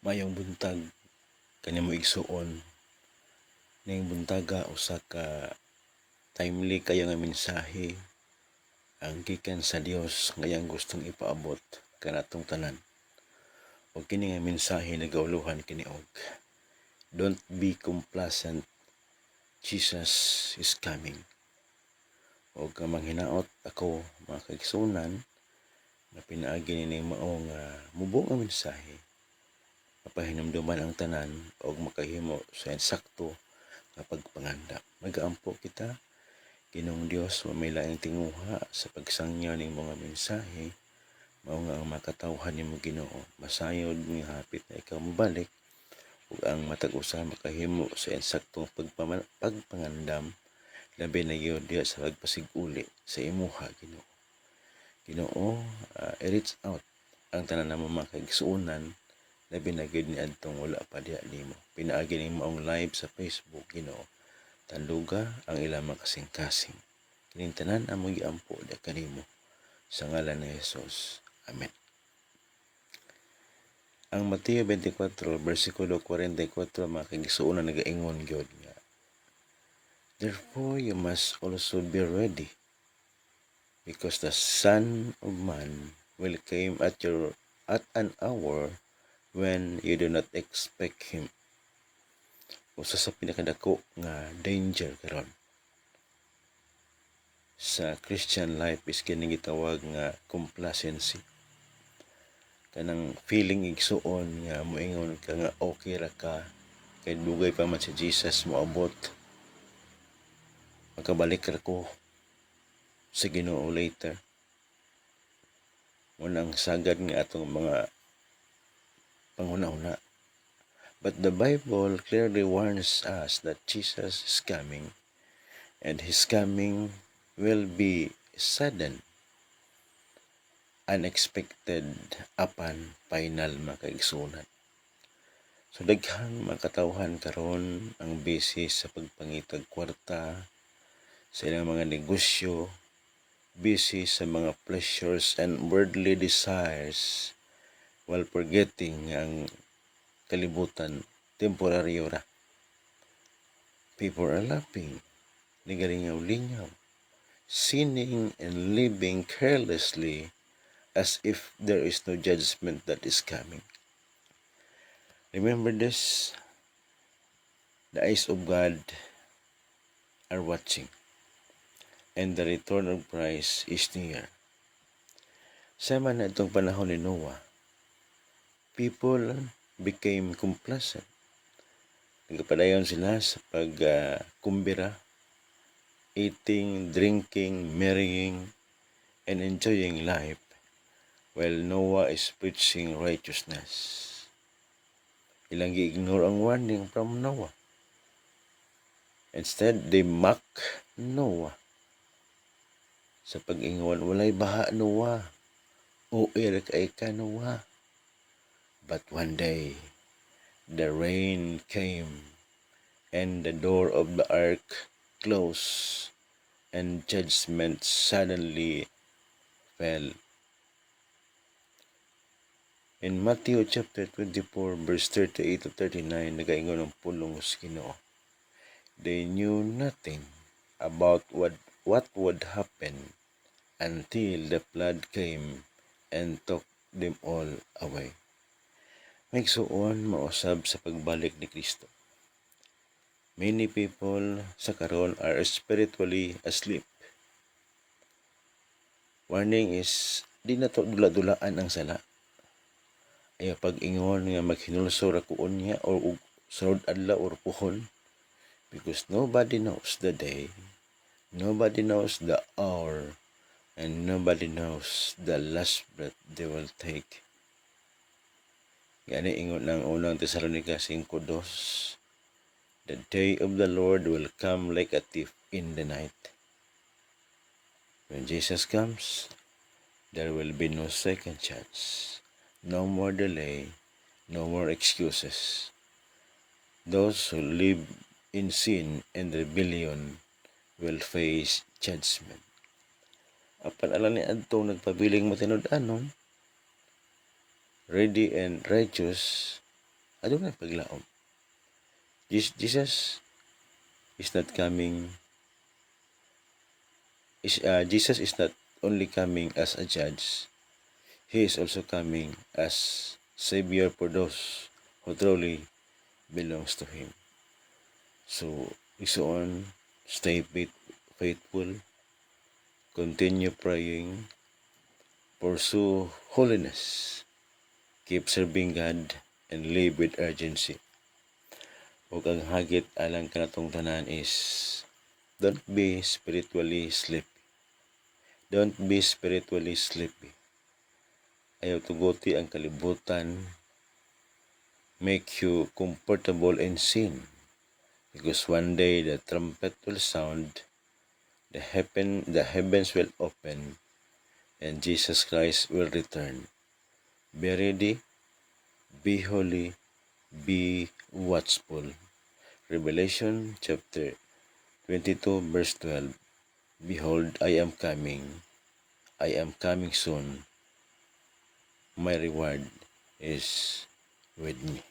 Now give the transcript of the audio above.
Mayong buntag kanimo igsuon ning buntaga usa ka timely kayo nga mensahe ang gikan sa Dios nga iyang gustong ipaabot kanatong tanan. O kini nga mensahe nagauluhan kini og don't be complacent, Jesus is coming. O kamang hinaot ako mga kaigsuonan na pinaagi ni mao nga mubo nga mensahe mapahinumduman ang tanan o makahimo sa insakto nga pagpangandam. Nagaampo kita Ginoong Dios may laing tinguha sa pagsangya ning mga mensahe mao nga ang makatawhan nimo Ginoo masayod nga hapit na ikaw mobalik ug ang matag usa makahimo sa insaktong pagpangandam labi na gyud diha sa pagpasiguli sa imuha Ginoo. Ginoo, i-reach out ang tanan namo mga kaigsuonan labi na gyud niadtong wala pa diha nimo. Pinaagi ning maong live sa Facebook Ginoo. Tanduga ang ilang makasing-kasing. Kining tanan amo giampo da kanimo sa ngalan ni Hesus. Amen. Ang Mateo 24 bersikulo 44 mga kaigsuonan nagaingon gyud nga therefore you must also be ready because the Son of Man will come at an hour when you do not expect him. Usa sa pinakadako nga danger karon sa Christian life is kini gitawag nga complacency. Kanang feeling igsuon nga moingon ka nga okay ra ka kay dugay pa man si Jesus moabot. Makabalik ra ko sa Ginoo later. Munang sagad nga atong mga panghuna-huna. But the Bible clearly warns us that Jesus is coming and his coming will be sudden, unexpected, apan final makaigsunan. So daghang makatawhan karon ang busy sa pagpangitag kwarta, sa ilang mga negosyo, busy sa mga pleasures and worldly desires while forgetting ang kalibutan temporaryo ra. People are laughing, ligalingaw-lingaw, sinning and living carelessly as if there is no judgment that is coming. Remember this, the eyes of God are watching and the return of Christ is near. Sama na itong panahon ni Noah, people became complacent. Nagpadayon sila sa pagkumbira, eating, drinking, marrying, and enjoying life while Noah is preaching righteousness. Ilang gi-ignore ang warning from Noah. Instead, they mock Noah. Sa pag-ingon, walay baha Noah. Uir kay ka Noah. But one day, the rain came and the door of the ark closed and judgment suddenly fell. In Matthew chapter 24 verse 38 to 39, nagaingon ang pulong sa Ginoo. They knew nothing about what would happen until the flood came and took them all away. Maigsuon mausab sa pagbalik ni Kristo. Many people sa karon are spiritually asleep. Warning is, di na to dula-dulaan ang sala. Ay pag-ingon nga maghinulso ra kuon niya o sunod adlaw or puhon. Because nobody knows the day, nobody knows the hour, and nobody knows the last breath they will take. Gani ingon ng unang Tesalonica 5:2, the day of the Lord will come like a thief in the night. When Jesus comes, there will be no second chance, no more delay, no more excuses. Those who live in sin and rebellion will face judgment. Apan ala ni adto nagpabiling matinud-anon, ready and righteous, adunay paglaom. Jesus is not coming Jesus is not only coming as a judge, he is also coming as savior for those who truly belongs to him. So, igsoon, stay faithful, continue praying, pursue holiness, keep serving God, and live with urgency. Ug ang hagit alang kanatong tanan is don't be spiritually sleepy. Don't be spiritually sleepy. Ayaw tuguti ang kalibutan, make you comfortable in sin. Because one day the trumpet will sound, the heavens will open, and Jesus Christ will return. Be ready, be holy, be watchful. Revelation chapter 22 verse 12. Behold, I am coming soon. My reward is with me.